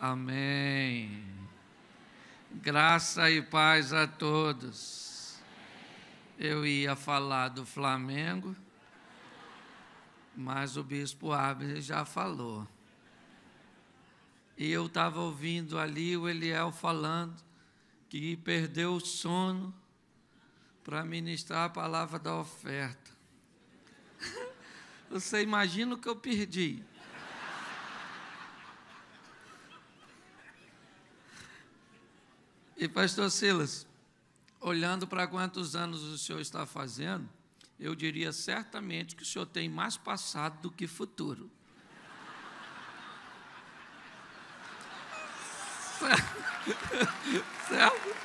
Amém. Graça e paz a todos. Eu ia falar do Flamengo, mas o bispo Abner já falou. E eu estava ouvindo ali o Eliel falando que perdeu o sono para ministrar a palavra da oferta. Você imagina o que eu perdi? E pastor Silas, olhando para quantos anos o senhor está fazendo, eu diria certamente que o senhor tem mais passado do que futuro. Certo?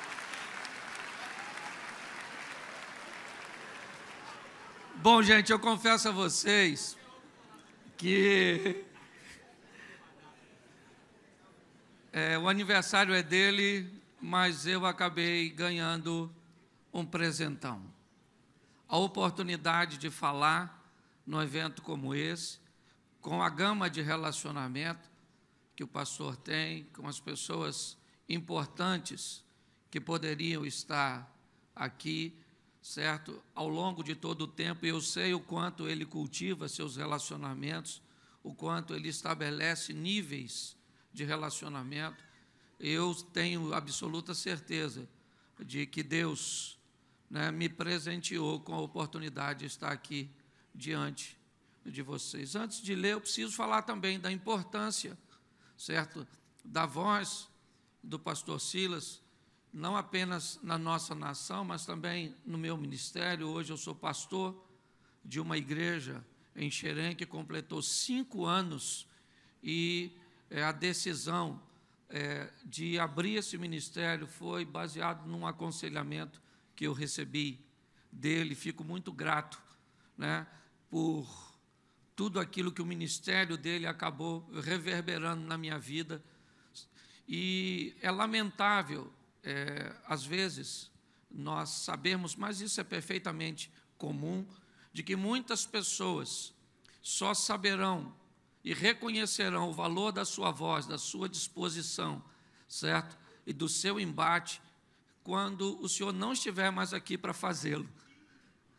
Bom, gente, eu confesso a vocês que o aniversário é dele, mas eu acabei ganhando um presentão. A oportunidade de falar num evento como esse, com a gama de relacionamento que o pastor tem, com as pessoas importantes que poderiam estar aqui, certo? Ao longo de todo o tempo, eu sei o quanto ele cultiva seus relacionamentos, o quanto ele estabelece níveis de relacionamento. Eu tenho absoluta certeza de que Deus, me presenteou com a oportunidade de estar aqui diante de vocês. Antes de ler, eu preciso falar também da importância, certo, da voz do pastor Silas, não apenas na nossa nação, mas também no meu ministério. Hoje eu sou pastor de uma igreja em Xerém que completou 5 anos e a decisão de abrir esse ministério foi baseado num aconselhamento que eu recebi dele. Fico muito grato, por tudo aquilo que o ministério dele acabou reverberando na minha vida. E é lamentável, às vezes, nós sabemos, mas isso é perfeitamente comum, de que muitas pessoas só saberão e reconhecerão o valor da sua voz, da sua disposição, certo? E do seu embate, quando o senhor não estiver mais aqui para fazê-lo,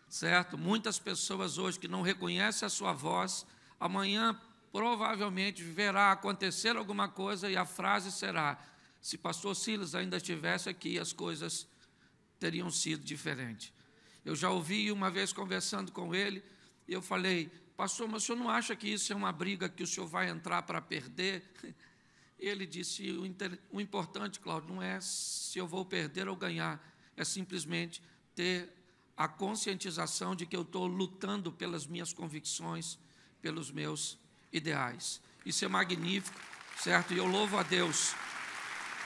certo? Muitas pessoas hoje que não reconhecem a sua voz, amanhã provavelmente verá acontecer alguma coisa e a frase será: se pastor Silas ainda estivesse aqui, as coisas teriam sido diferentes. Eu já ouvi uma vez conversando com ele, e eu falei: pastor, mas o senhor não acha que isso é uma briga que o senhor vai entrar para perder? Ele disse: o importante, Cláudio, não é se eu vou perder ou ganhar, é simplesmente ter a conscientização de que eu estou lutando pelas minhas convicções, pelos meus ideais. Isso é magnífico, certo? E eu louvo a Deus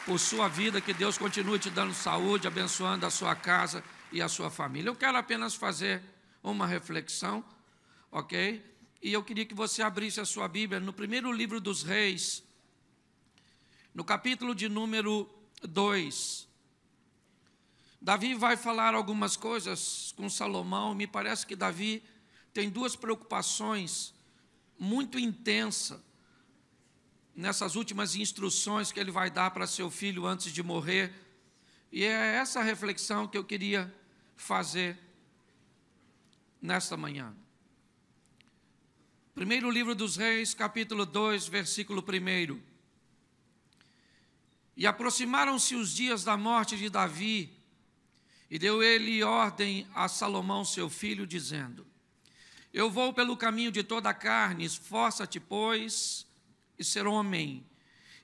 por sua vida, que Deus continue te dando saúde, abençoando a sua casa e a sua família. Eu quero apenas fazer uma reflexão, ok? E eu queria que você abrisse a sua Bíblia no primeiro livro dos Reis, no capítulo de número 2. Davi vai falar algumas coisas com Salomão. Me parece que Davi tem 2 preocupações muito intensas nessas últimas instruções que ele vai dar para seu filho antes de morrer. E é essa reflexão que eu queria fazer nesta manhã. Primeiro livro dos Reis, capítulo 2, versículo 1. E aproximaram-se os dias da morte de Davi, e deu ele ordem a Salomão, seu filho, dizendo: eu vou pelo caminho de toda a carne, esforça-te, pois, e ser homem,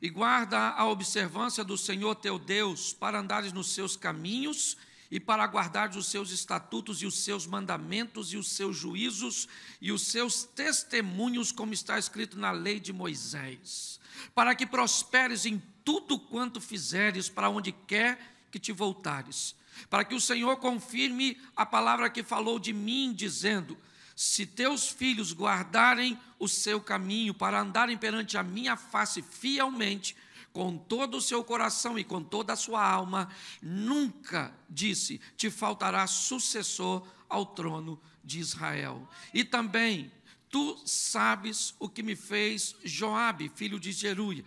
e guarda a observância do Senhor teu Deus, para andares nos seus caminhos, e para guardares os seus estatutos e os seus mandamentos e os seus juízos e os seus testemunhos, como está escrito na lei de Moisés, para que prosperes em tudo quanto fizeres, para onde quer que te voltares, para que o Senhor confirme a palavra que falou de mim, dizendo: se teus filhos guardarem o seu caminho, para andarem perante a minha face fielmente, com todo o seu coração e com toda a sua alma, nunca, disse, te faltará sucessor ao trono de Israel. E também, tu sabes o que me fez Joabe, filho de Zeruia,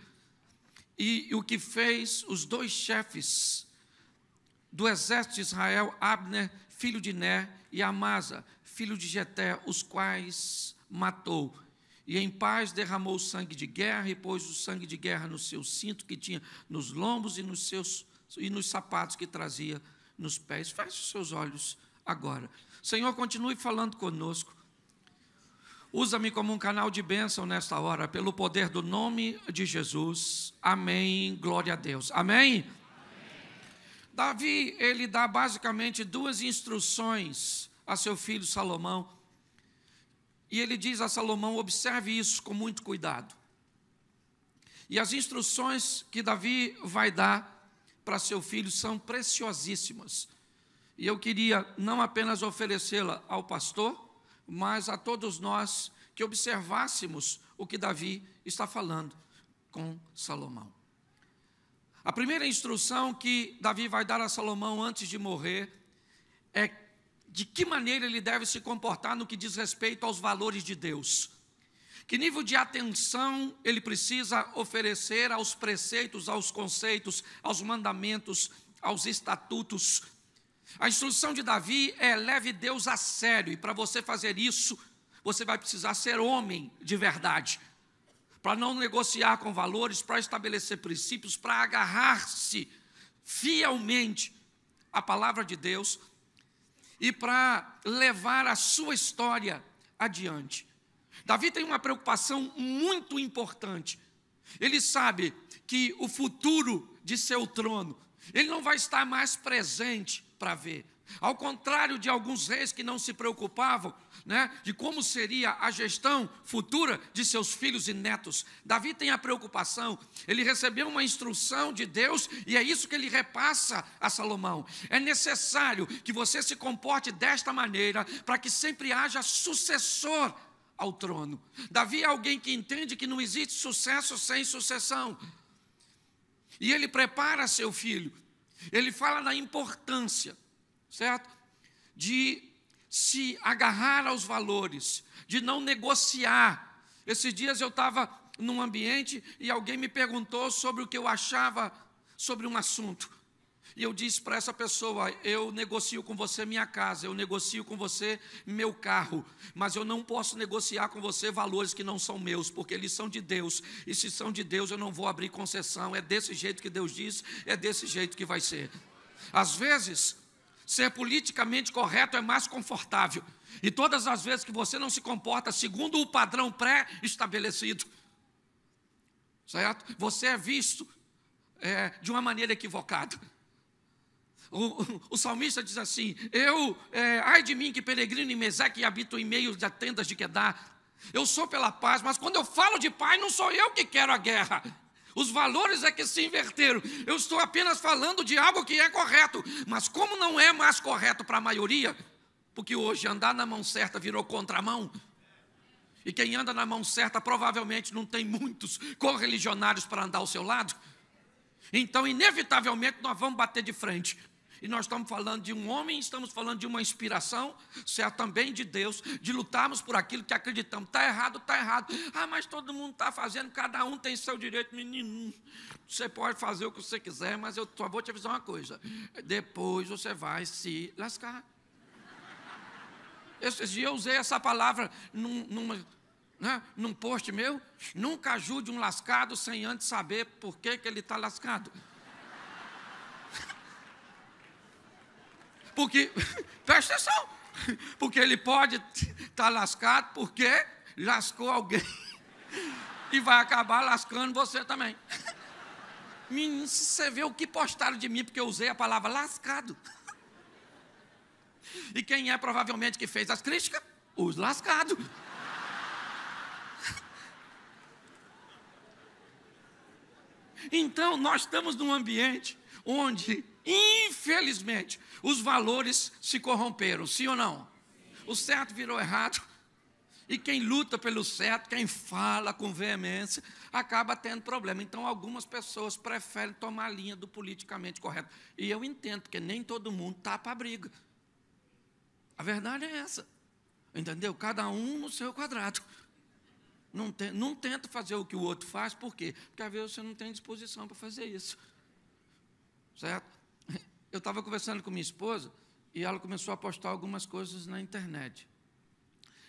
e o que fez os dois chefes do exército de Israel, Abner, filho de Ner, e Amasa, filho de Jeté, os quais matou. E em paz derramou o sangue de guerra, e pôs o sangue de guerra no seu cinto que tinha nos lombos e nos sapatos que trazia nos pés. Feche os seus olhos agora. Senhor, continue falando conosco. Usa-me como um canal de bênção nesta hora, pelo poder do nome de Jesus. Amém. Glória a Deus. Amém? Amém. Davi, ele dá basicamente duas instruções a seu filho Salomão. E ele diz a Salomão: observe isso com muito cuidado. E as instruções que Davi vai dar para seu filho são preciosíssimas. E eu queria não apenas oferecê-la ao pastor, mas a todos nós que observássemos o que Davi está falando com Salomão. A primeira instrução que Davi vai dar a Salomão antes de morrer é de que maneira ele deve se comportar no que diz respeito aos valores de Deus. Que nível de atenção ele precisa oferecer aos preceitos, aos conceitos, aos mandamentos, aos estatutos. A instrução de Davi é: leve Deus a sério, e para você fazer isso, você vai precisar ser homem de verdade, para não negociar com valores, para estabelecer princípios, para agarrar-se fielmente à palavra de Deus e para levar a sua história adiante. Davi tem uma preocupação muito importante. Ele sabe que o futuro de seu trono, ele não vai estar mais presente para ver. Ao contrário de alguns reis que não se preocupavam, de como seria a gestão futura de seus filhos e netos, Davi tem a preocupação. Ele recebeu uma instrução de Deus e é isso que ele repassa a Salomão. É necessário que você se comporte desta maneira para que sempre haja sucessor ao trono. Davi é alguém que entende que não existe sucesso sem sucessão. E ele prepara seu filho. Ele fala da importância, certo? De se agarrar aos valores, de não negociar. Esses dias eu estava num ambiente e alguém me perguntou sobre o que eu achava sobre um assunto. E eu disse para essa pessoa: eu negocio com você minha casa, eu negocio com você meu carro, mas eu não posso negociar com você valores que não são meus, porque eles são de Deus, e se são de Deus eu não vou abrir concessão. É desse jeito que Deus diz, é desse jeito que vai ser. Às vezes, ser politicamente correto é mais confortável, e todas as vezes que você não se comporta segundo o padrão pré-estabelecido, certo? Você é visto de uma maneira equivocada. O salmista diz assim: ai de mim que peregrino em Meseque e habito em meio de tendas de Quedar. Eu sou pela paz, mas quando eu falo de paz, não sou eu que quero a guerra. Os valores é que se inverteram. Eu estou apenas falando de algo que é correto, mas como não é mais correto para a maioria, porque hoje andar na mão certa virou contramão, e quem anda na mão certa provavelmente não tem muitos correligionários para andar ao seu lado, então inevitavelmente nós vamos bater de frente. E nós estamos falando de um homem, estamos falando de uma inspiração, certo, também de Deus, de lutarmos por aquilo que acreditamos. Está errado, está errado. Ah, mas todo mundo está fazendo, cada um tem seu direito. Menino, você pode fazer o que você quiser, mas eu só vou te avisar uma coisa: depois você vai se lascar. Esses dias eu usei essa palavra num post meu: nunca ajude um lascado sem antes saber por que ele está lascado. Porque, presta atenção, porque ele pode estar lascado porque lascou alguém e vai acabar lascando você também. Menino, se você vê o que postaram de mim, porque eu usei a palavra lascado. E quem é provavelmente que fez as críticas? Os lascados. Então, nós estamos num ambiente onde, infelizmente, os valores se corromperam, sim ou não? O certo virou errado, e quem luta pelo certo, quem fala com veemência, acaba tendo problema. Então, algumas pessoas preferem tomar a linha do politicamente correto. E eu entendo, porque nem todo mundo está para a briga. A verdade é essa, entendeu? Cada um no seu quadrado. Não tenta fazer o que o outro faz, por quê? Porque às vezes você não tem disposição para fazer isso. Certo? Eu estava conversando com minha esposa e ela começou a postar algumas coisas na internet,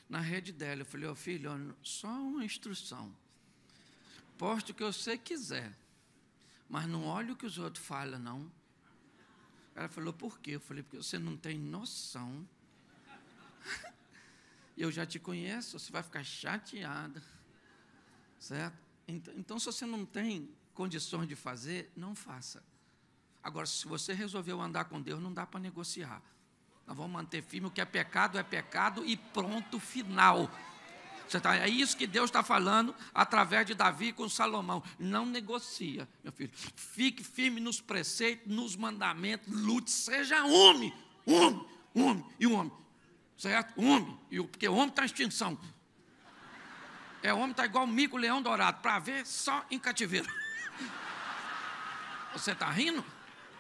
na rede dela. Eu falei, ó, filho, ó, só uma instrução. Poste o que você quiser, mas não olhe o que os outros falam, não. Ela falou, por quê? Eu falei, porque você não tem noção. Eu já te conheço, você vai ficar chateada. Certo? Então, se você não tem condições de fazer, não faça. Agora, se você resolveu andar com Deus, não dá para negociar. Nós vamos manter firme, o que é pecado e pronto, final. É isso que Deus está falando através de Davi com Salomão. Não negocia, meu filho. Fique firme nos preceitos, nos mandamentos, lute, seja homem. Certo? Homem. Porque o homem está em extinção. O homem está igual o mico leão dourado, para ver só em cativeiro. Você está rindo?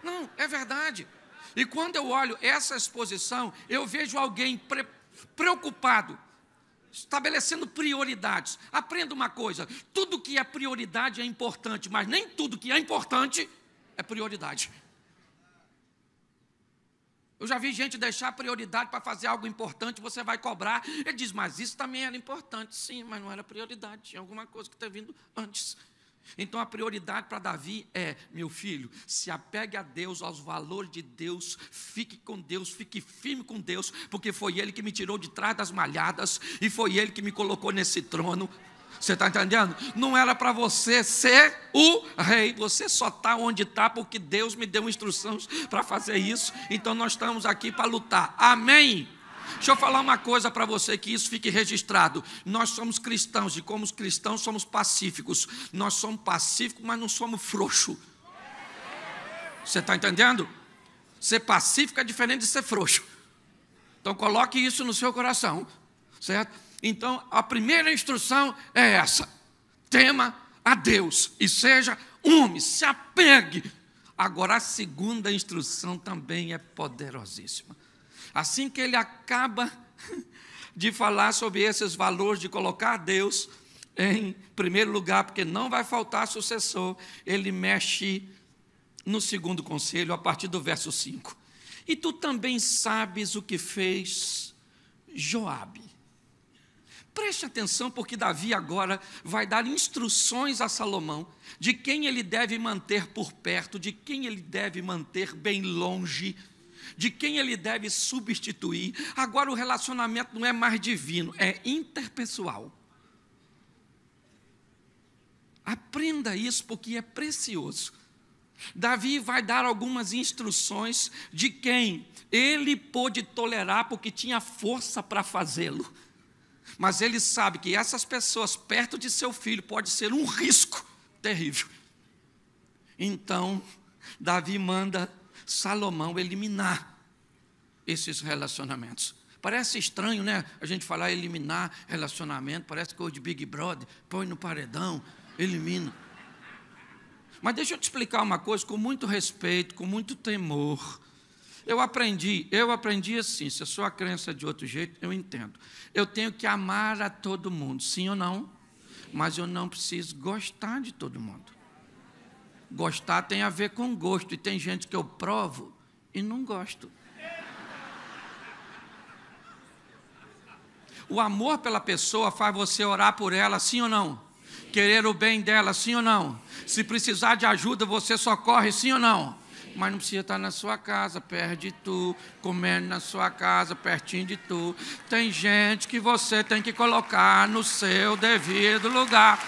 Não, é verdade. E quando eu olho essa exposição, eu vejo alguém preocupado, estabelecendo prioridades. Aprenda uma coisa, tudo que é prioridade é importante, mas nem tudo que é importante é prioridade. Eu já vi gente deixar prioridade para fazer algo importante, você vai cobrar. Ele diz, mas isso também era importante. Sim, mas não era prioridade, tinha alguma coisa que tinha vindo antes. Então a prioridade para Davi é, meu filho, se apegue a Deus, aos valores de Deus, fique com Deus, fique firme com Deus, porque foi Ele que me tirou de trás das malhadas, e foi Ele que me colocou nesse trono. Você está entendendo? Não era para você ser o rei, você só está onde está porque Deus me deu instruções para fazer isso, então nós estamos aqui para lutar, amém? Deixa eu falar uma coisa para você, que isso fique registrado. Nós somos cristãos e como cristãos somos pacíficos. Nós somos pacíficos, mas não somos frouxos. Você está entendendo? Ser pacífico é diferente de ser frouxo. Então coloque isso no seu coração, certo? Então a primeira instrução é essa: tema a Deus e seja homem, se apegue. Agora a segunda instrução também é poderosíssima. Assim que ele acaba de falar sobre esses valores, de colocar Deus em primeiro lugar, porque não vai faltar sucessor, ele mexe no segundo conselho, a partir do verso 5. E tu também sabes o que fez Joabe. Preste atenção, porque Davi agora vai dar instruções a Salomão de quem ele deve manter por perto, de quem ele deve manter bem longe, de quem ele deve substituir. Agora o relacionamento não é mais divino, é interpessoal. Aprenda isso, porque é precioso. Davi vai dar algumas instruções de quem ele pôde tolerar, porque tinha força para fazê-lo. Mas ele sabe que essas pessoas perto de seu filho pode ser um risco terrível. Então, Davi manda Salomão eliminar esses relacionamentos. Parece estranho, né? A gente falar eliminar relacionamento, parece coisa de Big Brother, põe no paredão, elimina. Mas deixa eu te explicar uma coisa com muito respeito, com muito temor. Eu aprendi assim, se a sua crença é de outro jeito, eu entendo. Eu tenho que amar a todo mundo, sim ou não? Mas eu não preciso gostar de todo mundo. Gostar tem a ver com gosto, e tem gente que eu provo e não gosto. O amor pela pessoa faz você orar por ela, sim ou não? Querer o bem dela, sim ou não? Se precisar de ajuda, você socorre, sim ou não? Mas não precisa estar na sua casa, perto de tu, comendo na sua casa, pertinho de tu. Tem gente que você tem que colocar no seu devido lugar,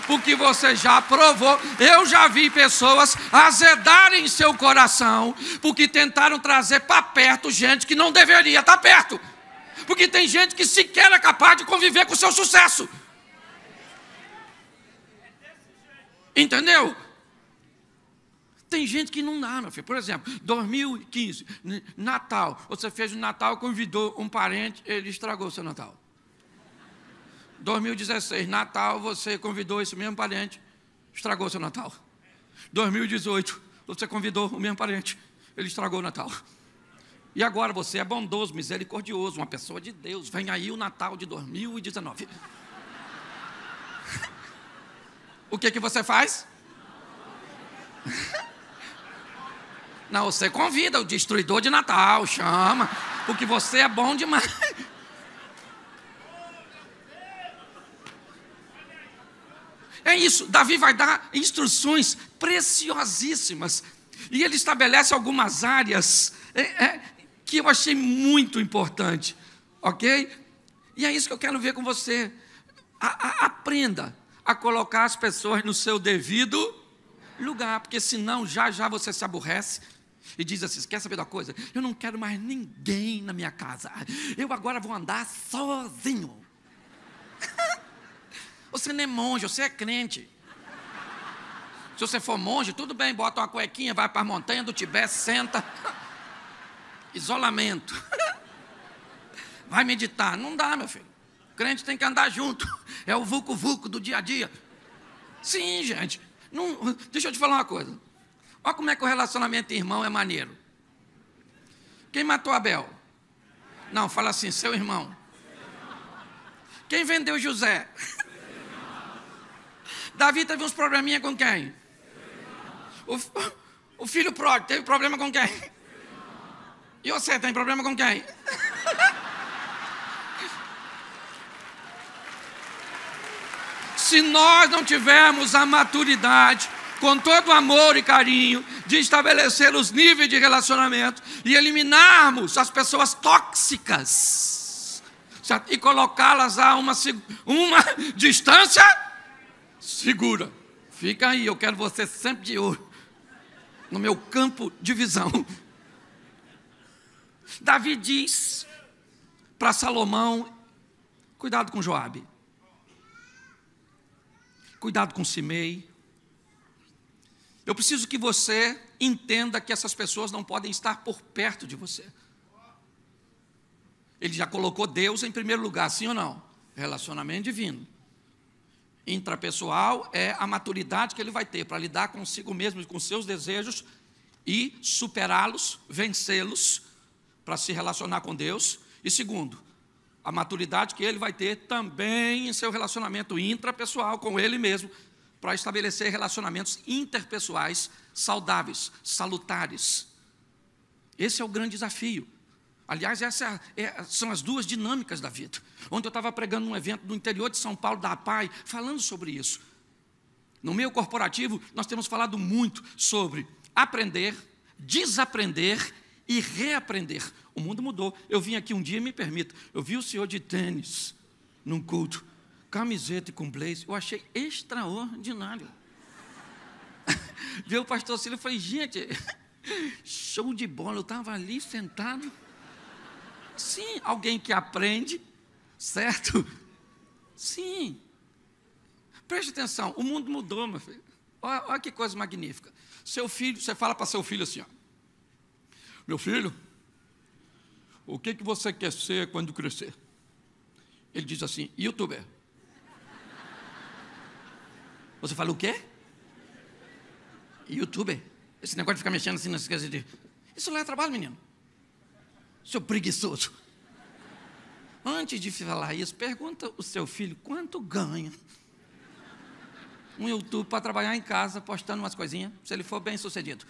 porque você já provou. Eu já vi pessoas azedarem seu coração, porque tentaram trazer para perto gente que não deveria estar perto. Porque tem gente que sequer é capaz de conviver com o seu sucesso. Entendeu? Tem gente que não dá, meu filho. Por exemplo, 2015, Natal. Você fez o Natal, convidou um parente, ele estragou o seu Natal. 2016, Natal, você convidou esse mesmo parente, estragou o seu Natal. 2018, você convidou o mesmo parente, ele estragou o Natal. E agora você é bondoso, misericordioso, uma pessoa de Deus. Vem aí o Natal de 2019. o que você faz? Não, você convida o destruidor de Natal, chama, porque você é bom demais. É isso, Davi vai dar instruções preciosíssimas. E ele estabelece algumas áreas que eu achei muito importante, ok? E é isso que eu quero ver com você. Aprenda a colocar as pessoas no seu devido lugar, porque senão já você se aborrece e diz assim: quer saber da coisa? Eu não quero mais ninguém na minha casa, eu agora vou andar sozinho. Você não é monge, você é crente. Se você for monge, tudo bem, bota uma cuequinha, vai para a montanha do Tibete, senta. Isolamento. Vai meditar. Não dá, meu filho. O crente tem que andar junto. É o vucu-vucu do dia a dia. Sim, gente. Não, deixa eu te falar uma coisa. Olha como é que o relacionamento irmão é maneiro. Quem matou Abel? Não, fala assim, seu irmão. Quem vendeu José? Davi teve uns probleminha com quem? O filho pródigo teve problema com quem? E você tem problema com quem? Se nós não tivermos a maturidade, com todo amor e carinho, de estabelecer os níveis de relacionamento e eliminarmos as pessoas tóxicas, certo? E colocá-las a uma distância segura. Fica aí, eu quero você sempre de olho no meu campo de visão. Davi diz para Salomão: cuidado com Joabe, cuidado com Simei. Eu preciso que você entenda que essas pessoas não podem estar por perto de você. Ele já colocou Deus em primeiro lugar, sim ou não? Relacionamento divino. Intrapessoal é a maturidade que ele vai ter para lidar consigo mesmo e com seus desejos e superá-los, vencê-los, para se relacionar com Deus. E segundo, a maturidade que ele vai ter também em seu relacionamento intrapessoal com ele mesmo, para estabelecer relacionamentos interpessoais saudáveis, salutares. Esse é o grande desafio. Aliás, essas são as duas dinâmicas da vida. Ontem eu estava pregando num evento no interior de São Paulo, da APAI, falando sobre isso. No meio corporativo, nós temos falado muito sobre aprender, desaprender e reaprender. O mundo mudou. Eu vim aqui um dia, me permita, eu vi o senhor de tênis num culto, camiseta e com blazer, eu achei extraordinário. Viu o pastor Cílio, eu falei, gente, show de bola, eu estava ali sentado. Sim, alguém que aprende, certo? Sim. Preste atenção, o mundo mudou, meu filho. Olha que coisa magnífica. Seu filho, você fala para seu filho assim, ó: meu filho, o que você quer ser quando crescer? Ele diz assim: youtuber. Você fala o quê? Youtuber. Esse negócio de ficar mexendo assim nas coisas de... Isso lá é trabalho, menino. Seu preguiçoso. Antes de falar isso, pergunta o seu filho quanto ganha um YouTube para trabalhar em casa, postando umas coisinhas, se ele for bem sucedido.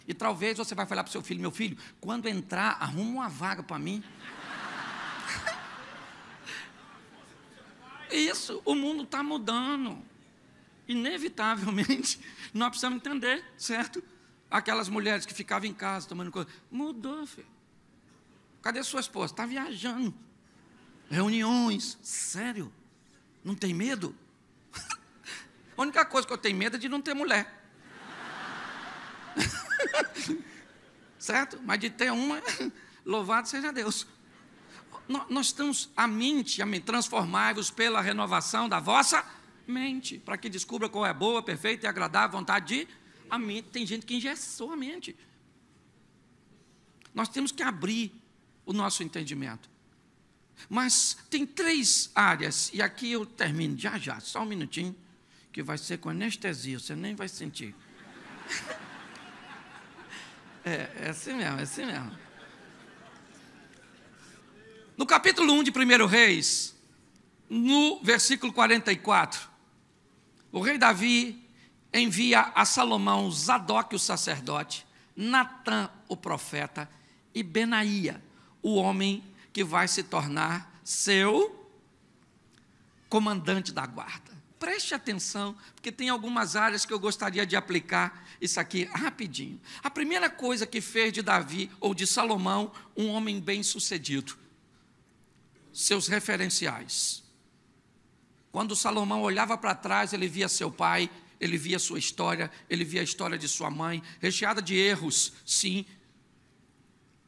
E talvez você vai falar para o seu filho: meu filho, quando entrar, arruma uma vaga para mim. Isso, o mundo está mudando. Inevitavelmente, nós precisamos entender, certo? Aquelas mulheres que ficavam em casa tomando coisa. Mudou, filho. Cadê sua esposa? Está viajando. Reuniões. Sério? Não tem medo? A única coisa que eu tenho medo é de não ter mulher. Certo? Mas de ter uma, louvado seja Deus. Nós temos a mente, transformai-vos pela renovação da vossa mente, para que descubra qual é a boa, perfeita e agradável vontade de a mente. Tem gente que engessou a mente. Nós temos que abrir o nosso entendimento. Mas tem 3 áreas, e aqui eu termino já, só um minutinho, que vai ser com anestesia, você nem vai sentir. É assim mesmo. No capítulo 1 de 1 Reis, no versículo 44, O rei Davi envia a Salomão Zadok, o sacerdote, Natã, o profeta, e Benaía, o homem que vai se tornar seu comandante da guarda. Preste atenção, porque tem algumas áreas que eu gostaria de aplicar isso aqui rapidinho. A primeira coisa que fez de Davi, ou de Salomão, um homem bem-sucedido, seus referenciais. Quando Salomão olhava para trás, ele via seu pai, ele via sua história, ele via a história de sua mãe, recheada de erros, sim,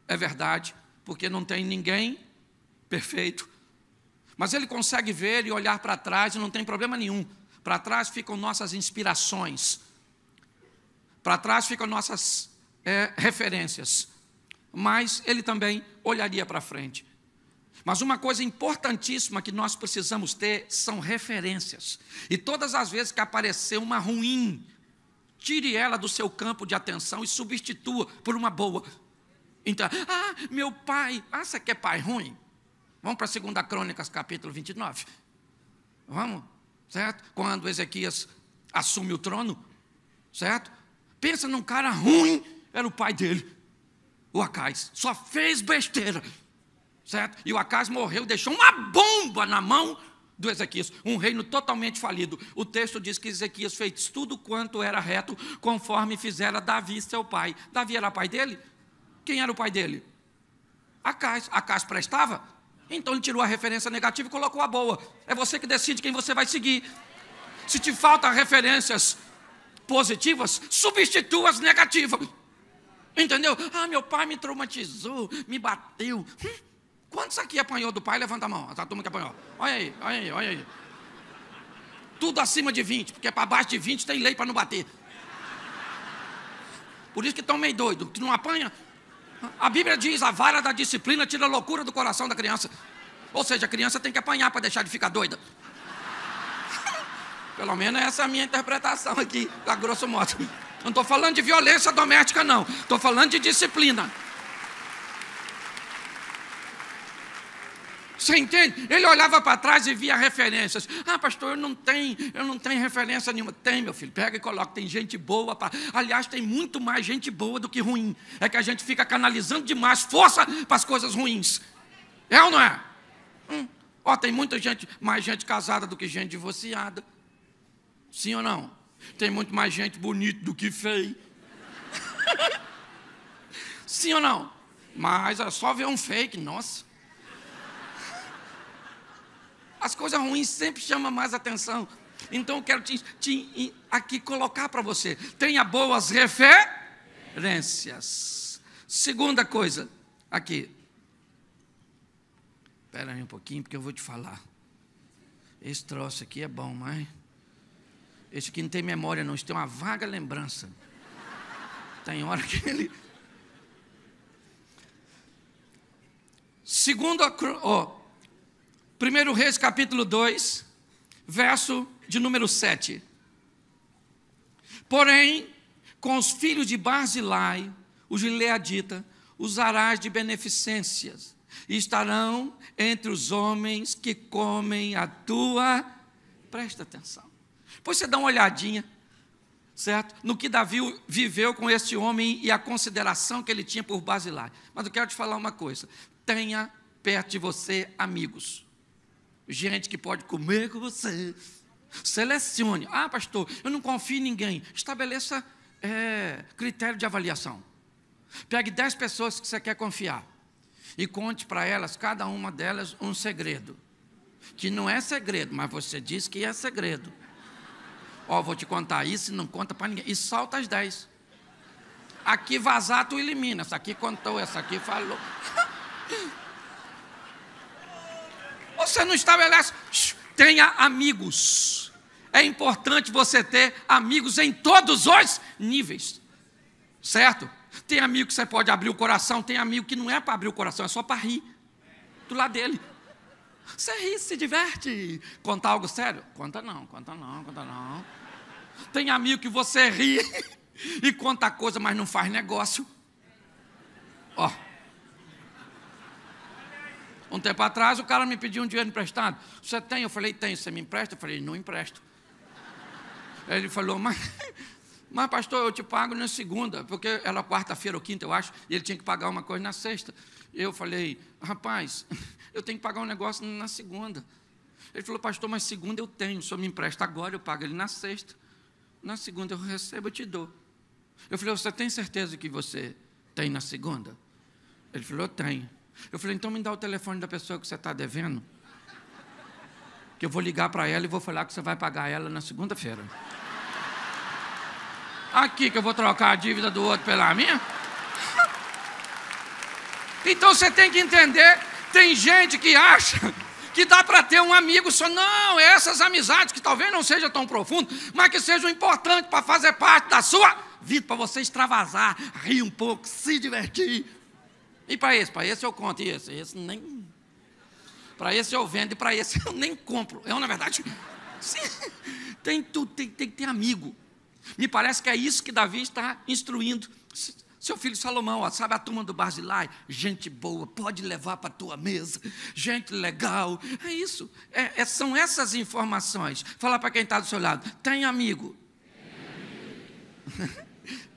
é verdade, porque não tem ninguém perfeito. Mas ele consegue ver e olhar para trás e não tem problema nenhum. Para trás ficam nossas inspirações, para trás ficam nossas referências. Mas ele também olharia para frente. Mas uma coisa importantíssima que nós precisamos ter são referências. E todas as vezes que aparecer uma ruim, tire ela do seu campo de atenção e substitua por uma boa. Então, meu pai, você quer pai ruim? Vamos para 2 Crônicas, capítulo 29. Vamos, certo? Quando Ezequias assume o trono, certo? Pensa num cara ruim, era o pai dele, o Acais. Só fez besteira, certo? E o Acais morreu, deixou uma bomba na mão do Ezequias, um reino totalmente falido. O texto diz que Ezequias fez tudo quanto era reto, conforme fizera Davi, seu pai. Davi era pai dele? Quem era o pai dele? Acais. Acais prestava? Então ele tirou a referência negativa e colocou a boa. É você que decide quem você vai seguir. Se te faltam referências positivas, substitua as negativas. Entendeu? Meu pai me traumatizou, me bateu. Quantos aqui apanhou do pai? Levanta a mão. A turma que apanhou. Olha aí, olha aí, olha aí. Tudo acima de 20, porque para baixo de 20 tem lei para não bater. Por isso que estão meio doidos, que não apanha. A Bíblia diz, a vara da disciplina tira a loucura do coração da criança. Ou seja, a criança tem que apanhar para deixar de ficar doida. Pelo menos essa é a minha interpretação aqui, a grosso modo. Não estou falando de violência doméstica, não. Estou falando de disciplina. Você entende? Ele olhava para trás e via referências. Pastor, eu não tenho referência nenhuma. Tem, meu filho, pega e coloca. Tem gente boa. Aliás, tem muito mais gente boa do que ruim. É que a gente fica canalizando demais força para as coisas ruins. É ou não é? Tem muita gente, mais gente casada do que gente divorciada. Sim ou não? Tem muito mais gente bonita do que feia. Sim ou não? Mas é só ver um fake, nossa. As coisas ruins sempre chamam mais atenção. Então eu quero aqui colocar para você. Tenha boas referências. Segunda coisa, aqui. Espera aí um pouquinho, porque eu vou te falar. Esse troço aqui é bom, mas... Esse aqui não tem memória não, isso tem uma vaga lembrança. Tem hora que ele... 1 Reis, capítulo 2, verso de número 7. Porém, com os filhos de Barzilai, o gileadita, usarás de beneficências, e estarão entre os homens que comem a tua... Presta atenção. Depois você dá uma olhadinha, certo? No que Davi viveu com este homem e a consideração que ele tinha por Barzilai. Mas eu quero te falar uma coisa. Tenha perto de você amigos. Gente que pode comer com você. Selecione. Pastor, eu não confio em ninguém. Estabeleça critério de avaliação. Pegue 10 pessoas que você quer confiar e conte para elas, cada uma delas, um segredo. Que não é segredo, mas você diz que é segredo. Vou te contar isso e não conta para ninguém. E solta as 10. Aqui vazar, tu elimina. Essa aqui contou, essa aqui falou. Você não estabelece. Tenha amigos. É importante você ter amigos em todos os níveis. Certo? Tem amigo que você pode abrir o coração, tem amigo que não é para abrir o coração, é só para rir do lado dele. Você ri, se diverte. Contar algo sério? Conta não. Tem amigo que você ri e conta coisa, mas não faz negócio. Um tempo atrás, o cara me pediu um dinheiro emprestado. Você tem? Eu falei, tenho. Você me empresta? Eu falei, não empresto. Ele falou, mas pastor, eu te pago na segunda, porque era quarta-feira ou quinta, eu acho, e ele tinha que pagar uma coisa na sexta. Eu falei, rapaz, eu tenho que pagar um negócio na segunda. Ele falou, pastor, mas segunda eu tenho, o senhor me empresta agora, eu pago ele na sexta. Na segunda eu recebo, eu te dou. Eu falei, você tem certeza que você tem na segunda? Ele falou, eu tenho. Eu falei, então me dá o telefone da pessoa que você está devendo, que eu vou ligar para ela e vou falar que você vai pagar ela na segunda-feira. Aqui que eu vou trocar a dívida do outro pela minha. Então você tem que entender, tem gente que acha que dá para ter um amigo só. Não, essas amizades que talvez não sejam tão profundas, mas que sejam importantes para fazer parte da sua vida, para você extravasar, rir um pouco, se divertir. E para esse eu conto, e esse nem... Para esse eu vendo, e para esse eu nem compro. É na verdade? Sim, tem tudo, tem que ter amigo. Me parece que é isso que Davi está instruindo seu filho Salomão, ó, sabe a turma do Barzilai? Gente boa, pode levar para a tua mesa, gente legal, é isso, são essas informações. Fala para quem está do seu lado, tem amigo.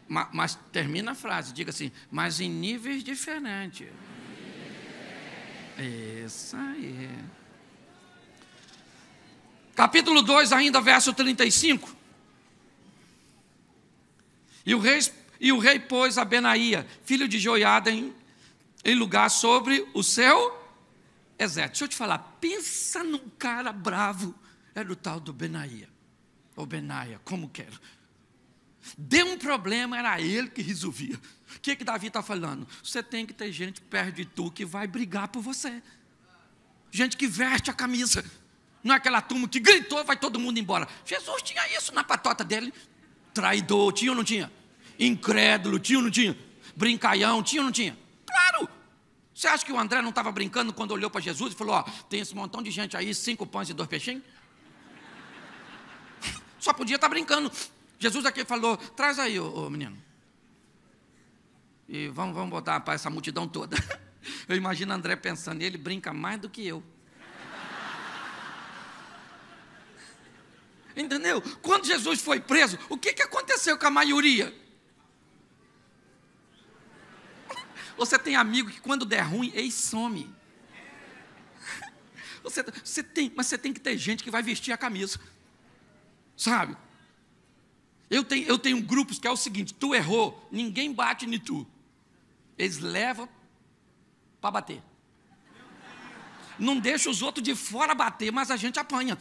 Mas termina a frase, diga assim, mas em níveis diferentes. Isso aí. Capítulo 2, ainda verso 35. E o rei pôs a Benaía, filho de Joiada, em lugar sobre o seu exército. Deixa eu te falar, pensa num cara bravo, era o tal do Benaía, ou Benaia, como quero. Deu um problema, era ele que resolvia. O que Davi está falando? Você tem que ter gente perto de tu que vai brigar por você. Gente que veste a camisa. Não é aquela turma que gritou, vai todo mundo embora. Jesus tinha isso na patota dele. Traidor, tinha ou não tinha? Incrédulo, tinha ou não tinha? Brincalhão, tinha ou não tinha? Claro! Você acha que o André não estava brincando quando olhou para Jesus e falou, ó, tem esse montão de gente aí, 5 pães e 2 peixinhos? Só podia estar brincando. Jesus aqui falou, traz aí, ô menino. E vamos botar para essa multidão toda. Eu imagino André pensando, ele brinca mais do que eu. Entendeu? Quando Jesus foi preso, o que aconteceu com a maioria? Você tem amigo que quando der ruim, ele some. Mas você tem que ter gente que vai vestir a camisa. Sabe? Eu tenho grupos que é o seguinte, tu errou, ninguém bate em tu. Eles levam para bater. Não deixa os outros de fora bater, mas a gente apanha.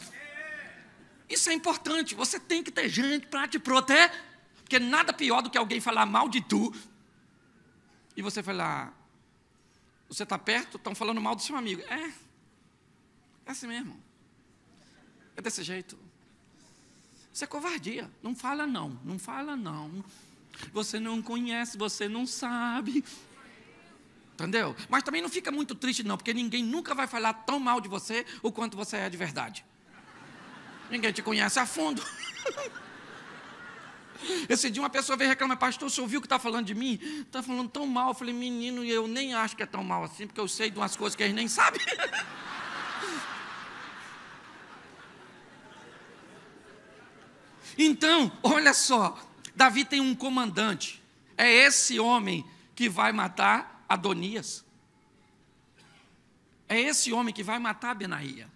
Isso é importante, você tem que ter gente para te proteger, porque nada pior do que alguém falar mal de tu, e você falar, você está perto, estão falando mal do seu amigo. É assim mesmo, é desse jeito. Isso é covardia, não fala não, não fala não. Você não conhece, você não sabe. Entendeu? Mas também não fica muito triste não, porque ninguém nunca vai falar tão mal de você o quanto você é de verdade. Ninguém te conhece a fundo. Esse dia uma pessoa veio reclamar, pastor, você ouviu o que está falando de mim? Está falando tão mal. Eu falei, menino, eu nem acho que é tão mal assim, porque eu sei de umas coisas que eles nem sabem. Então, olha só, Davi tem um comandante. É esse homem que vai matar Adonias. É esse homem que vai matar Benaía.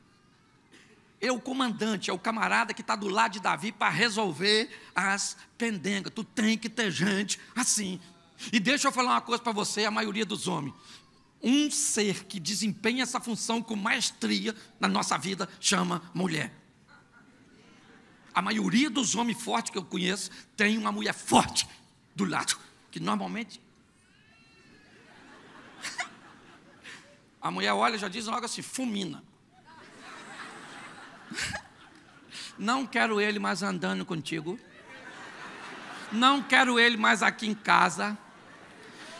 É o comandante, é o camarada que está do lado de Davi para resolver as pendengas. Tu tem que ter gente assim. E deixa eu falar uma coisa para você, a maioria dos homens. Um ser que desempenha essa função com maestria na nossa vida chama mulher. A maioria dos homens fortes que eu conheço tem uma mulher forte do lado, que normalmente... A mulher olha e já diz logo assim, fulmina. Não quero ele mais andando contigo. Não quero ele mais aqui em casa.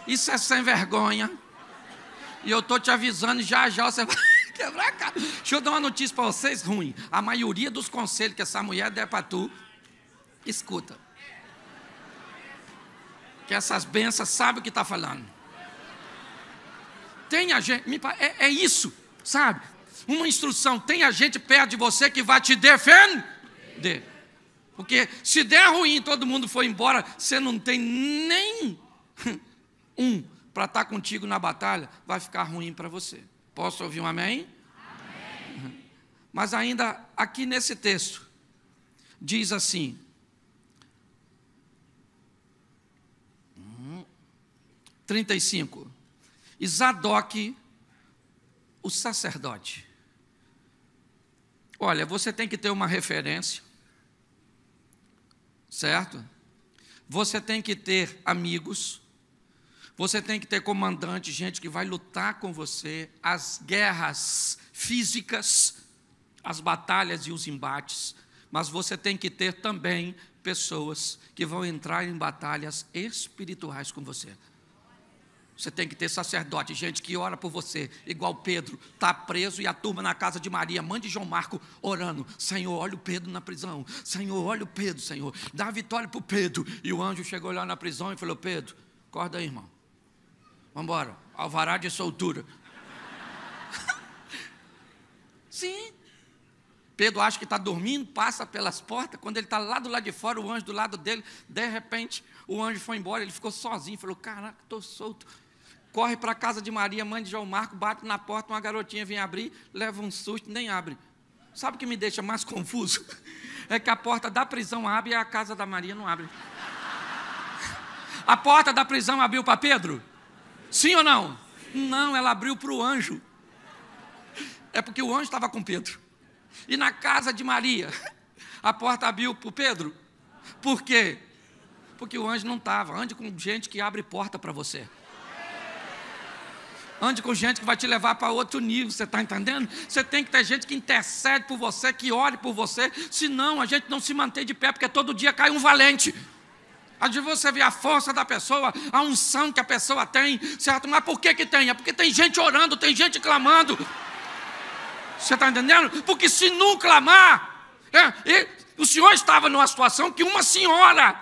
Isso é sem vergonha. E eu estou te avisando, já você vai quebrar a cara. Deixa eu dar uma notícia para vocês ruim. A maioria dos conselhos que essa mulher der para tu, escuta. Que essas bênçãos sabem o que está falando. Tenha gente, é isso, sabe? Uma instrução, tenha gente perto de você que vai te defender. Porque se der ruim e todo mundo for embora, você não tem nem um para estar contigo na batalha, vai ficar ruim para você. Posso ouvir um amém? Amém. Mas ainda aqui nesse texto, diz assim, 35, e Zadok, o sacerdote. Olha, você tem que ter uma referência, certo? Você tem que ter amigos, você tem que ter comandante, gente que vai lutar com você, as guerras físicas, as batalhas e os embates, mas você tem que ter também pessoas que vão entrar em batalhas espirituais com você. Você tem que ter sacerdote, gente que ora por você, igual Pedro, está preso e a turma na casa de Maria, mãe de João Marco, orando, Senhor, olha o Pedro na prisão, Senhor, olha o Pedro, Senhor, dá a vitória para o Pedro. E o anjo chegou lá na prisão e falou, Pedro, acorda aí, irmão, vamos embora, alvará de soltura. Sim, Pedro acha que está dormindo, passa pelas portas, quando ele está lá do lado de fora, o anjo do lado dele, de repente, o anjo foi embora, ele ficou sozinho, falou, caraca, estou solto. Corre para a casa de Maria, mãe de João Marco, bate na porta, uma garotinha vem abrir, leva um susto, nem abre. Sabe o que me deixa mais confuso? É que a porta da prisão abre e a casa da Maria não abre. A porta da prisão abriu para Pedro? Sim ou não? Não, ela abriu para o anjo. É porque o anjo estava com Pedro. E na casa de Maria, a porta abriu para o Pedro? Por quê? Porque o anjo não estava. Ande com gente que abre porta para você. Ande com gente que vai te levar para outro nível, você está entendendo? Você tem que ter gente que intercede por você, que ore por você, senão a gente não se mantém de pé, porque todo dia cai um valente. Às vezes você vê a força da pessoa, a unção que a pessoa tem, certo? Mas por que tem? É porque tem gente orando, tem gente clamando. Você está entendendo? Porque se não clamar, o senhor estava numa situação que uma senhora,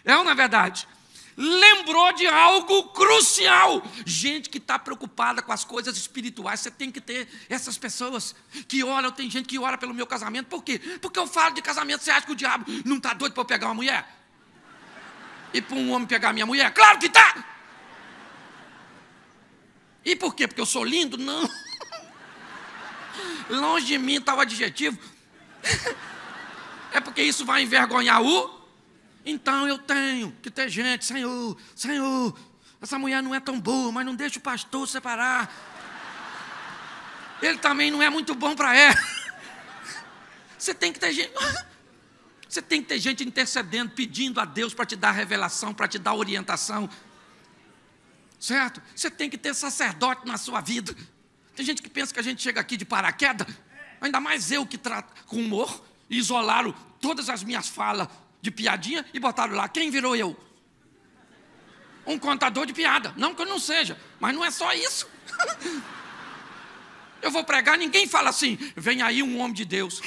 na verdade, lembrou de algo crucial. Gente que está preocupada com as coisas espirituais. Você tem que ter essas pessoas que oram. Tem gente que ora pelo meu casamento. Por quê? Porque eu falo de casamento. Você acha que o diabo não está doido para eu pegar uma mulher? E para um homem pegar a minha mulher? Claro que está! E por quê? Porque eu sou lindo? Não. Longe de mim está o adjetivo. É porque isso vai envergonhar o... Então eu tenho que ter gente, Senhor, essa mulher não é tão boa, mas não deixa o pastor separar. Ele também não é muito bom para ela. Você tem que ter gente. Você tem que ter gente intercedendo, pedindo a Deus para te dar revelação, para te dar orientação. Certo? Você tem que ter sacerdote na sua vida. Tem gente que pensa que a gente chega aqui de paraquedas. Ainda mais eu que trato com humor. E isolaram todas as minhas falas de piadinha e botaram lá, quem virou eu? Um contador de piada. Não que eu não seja, mas não é só isso. Eu vou pregar, ninguém fala assim, vem aí um homem de Deus.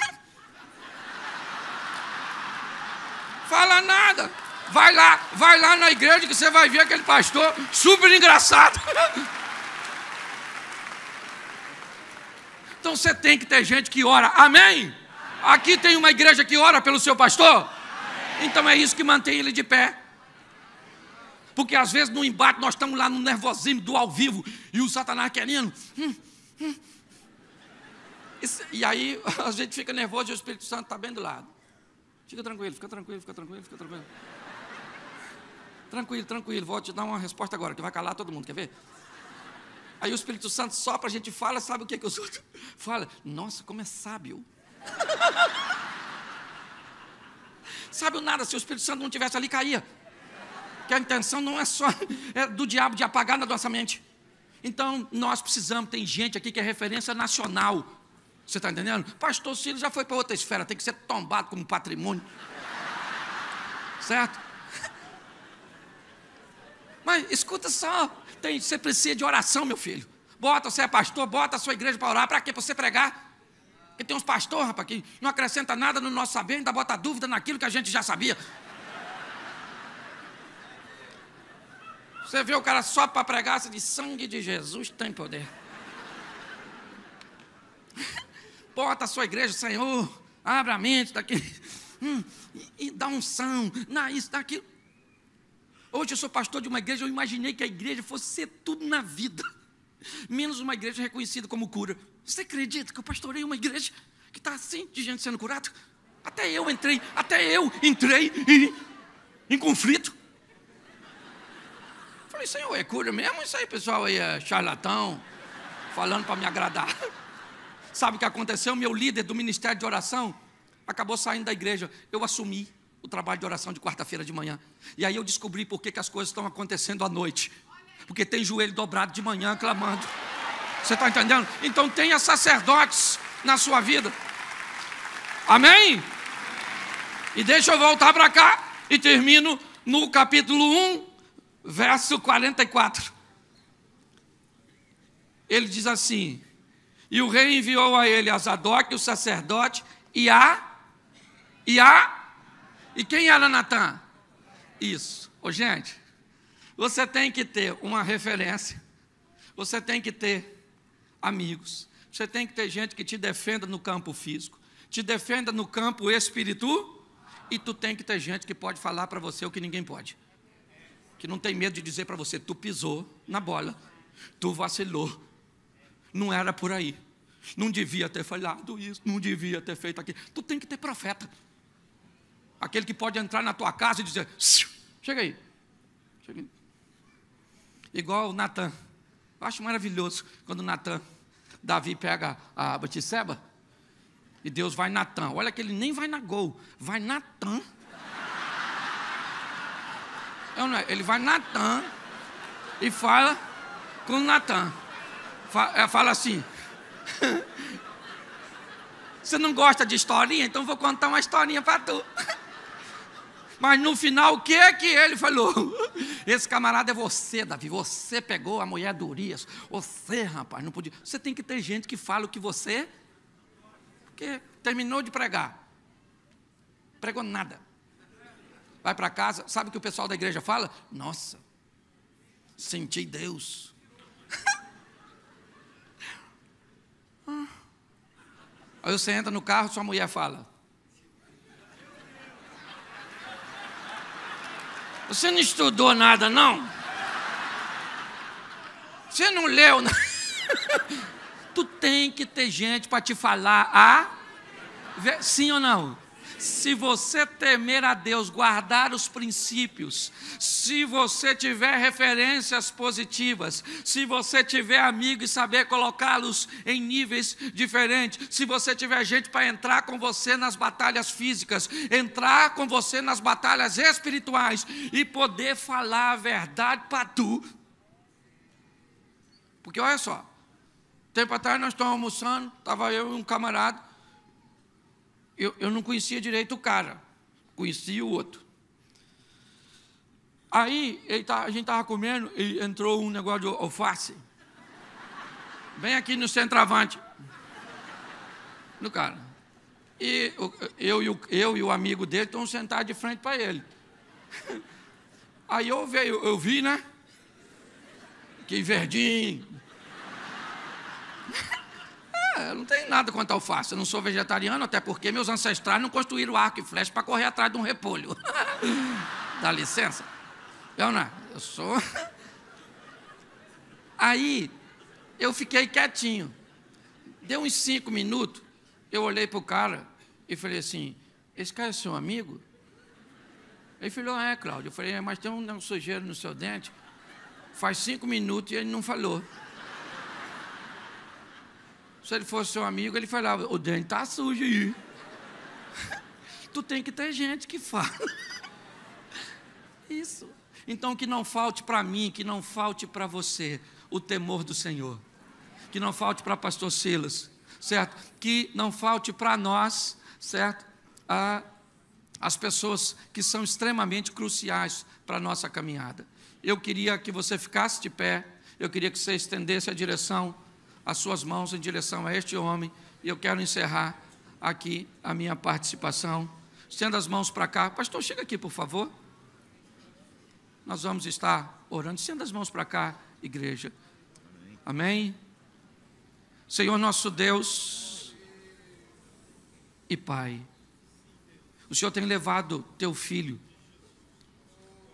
Fala nada. Vai lá na igreja que você vai ver aquele pastor super engraçado. Então você tem que ter gente que ora, amém? Aqui tem uma igreja que ora pelo seu pastor? Então é isso que mantém ele de pé. Porque às vezes no embate nós estamos lá no nervosismo do ao vivo e o Satanás querendo. E aí a gente fica nervoso e o Espírito Santo está bem do lado. Fica tranquilo. Tranquilo, vou te dar uma resposta agora, que vai calar todo mundo, quer ver? Aí o Espírito Santo sopra, a gente fala, sabe o que os outros falam? Nossa, como é sábio. Sabe nada, se o Espírito Santo não estivesse ali, caía. Porque a intenção não é só do diabo de apagar na nossa mente. Então, nós precisamos, tem gente aqui que é referência nacional. Você está entendendo? Pastor Cílio já foi para outra esfera, tem que ser tombado como patrimônio. Certo? Mas escuta só, você precisa de oração, meu filho. Você é pastor, bota a sua igreja para orar. Para quê? Para você pregar. Porque tem uns pastores, rapaz, que não acrescenta nada no nosso saber, ainda bota dúvida naquilo que a gente já sabia. Você vê o cara só para pregar, você diz, sangue de Jesus tem poder. Bota a sua igreja, Senhor, abre a mente daqui. e dá unção, isso, daquilo. Hoje eu sou pastor de uma igreja, eu imaginei que a igreja fosse ser tudo na vida, menos uma igreja reconhecida como cura. Você acredita que eu pastorei uma igreja que está assim, de gente sendo curada? Até eu entrei em conflito. Falei, Senhor, é cura mesmo? Isso aí, pessoal, aí é charlatão, falando para me agradar. Sabe o que aconteceu? Meu líder do ministério de oração acabou saindo da igreja. Eu assumi o trabalho de oração de quarta-feira de manhã. E aí eu descobri por que as coisas estão acontecendo à noite. Porque tem joelho dobrado de manhã clamando. Você está entendendo? Então tenha sacerdotes na sua vida. Amém? E deixa eu voltar para cá e termino no capítulo 1, verso 44. Ele diz assim: e o rei enviou a ele a Zadok, o sacerdote, e quem era Natã? Isso. Gente, você tem que ter uma referência, você tem que ter amigos, você tem que ter gente que te defenda no campo físico, te defenda no campo espiritual, e tu tem que ter gente que pode falar para você o que ninguém pode, que não tem medo de dizer para você: tu pisou na bola, tu vacilou, não era por aí, não devia ter falado isso, não devia ter feito aquilo. Tu tem que ter profeta, aquele que pode entrar na tua casa e dizer: chega aí, chega aí. Igual o Natã. Eu acho maravilhoso quando Davi pega a Batseba e Deus vai Natã. Olha que ele nem vai na Gol, vai Natã. Ele vai Natã e fala com Natã. Fala assim: você não gosta de historinha? Então vou contar uma historinha para tu. Mas no final, o que é que ele falou? Esse camarada é você, Davi. Você pegou a mulher do Urias. Você, rapaz, não podia. Você tem que ter gente que fala o que você... Porque terminou de pregar, pregou nada. Vai para casa, sabe o que o pessoal da igreja fala? Nossa, senti Deus. Aí você entra no carro, sua mulher fala: você não estudou nada, não? Você não leu nada? Tu tem que ter gente para te falar sim ou não? Se você temer a Deus, guardar os princípios, se você tiver referências positivas, se você tiver amigos e saber colocá-los em níveis diferentes, se você tiver gente para entrar com você nas batalhas físicas, entrar com você nas batalhas espirituais e poder falar a verdade para tu. Porque olha só, tempo atrás nós estávamos almoçando, estava eu e um camarada. Eu não conhecia direito o cara, conhecia o outro. Aí a gente estava comendo e entrou um negócio de alface, bem aqui no centroavante, no cara. E eu e o amigo dele estão sentados de frente para ele. Aí eu vi, né? Que verdinho. Não tem nada contra alface, eu não sou vegetariano, até porque meus ancestrais não construíram arco e flecha para correr atrás de um repolho. Dá licença? Eu sou... Aí, eu fiquei quietinho. Deu uns 5 minutos, eu olhei para o cara e falei assim: esse cara é seu amigo? Ele falou: é, Cláudio. Eu falei: mas tem um sujeira no seu dente. Faz 5 minutos e ele não falou. Se ele fosse seu amigo, ele falava: o dente está sujo aí. Tu tem que ter gente que fala. Isso. Então que não falte para mim, que não falte para você o temor do Senhor. Que não falte para pastor Silas, certo? Que não falte para nós, certo? As pessoas que são extremamente cruciais para a nossa caminhada. Eu queria que você ficasse de pé, eu queria que você estendesse as suas mãos em direção a este homem, e eu quero encerrar aqui a minha participação. Estenda as mãos para cá. Pastor, chega aqui, por favor. Nós vamos estar orando. Estenda as mãos para cá, igreja. Amém? Senhor nosso Deus e Pai, O Senhor tem levado teu filho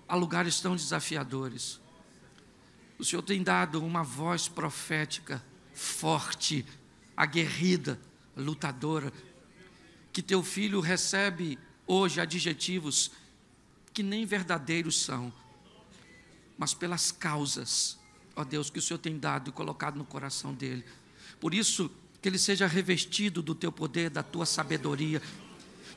a lugares tão desafiadores. O Senhor tem dado uma voz profética, forte, aguerrida, lutadora, que teu filho recebe hoje adjetivos que nem verdadeiros são, mas pelas causas, ó Deus, que o Senhor tem dado e colocado no coração dele. Por isso, que ele seja revestido do teu poder, da tua sabedoria,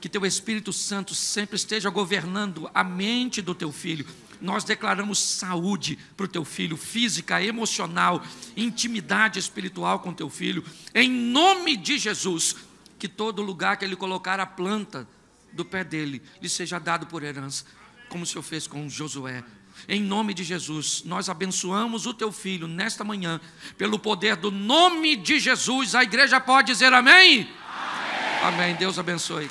que teu Espírito Santo sempre esteja governando a mente do teu filho. Nós declaramos saúde para o teu filho, física, emocional, intimidade espiritual com teu filho, em nome de Jesus. Que todo lugar que ele colocar a planta do pé dele, lhe seja dado por herança, como o Senhor fez com Josué. Em nome de Jesus, nós abençoamos o teu filho nesta manhã, pelo poder do nome de Jesus. A igreja pode dizer amém? Amém. Amém. Deus abençoe.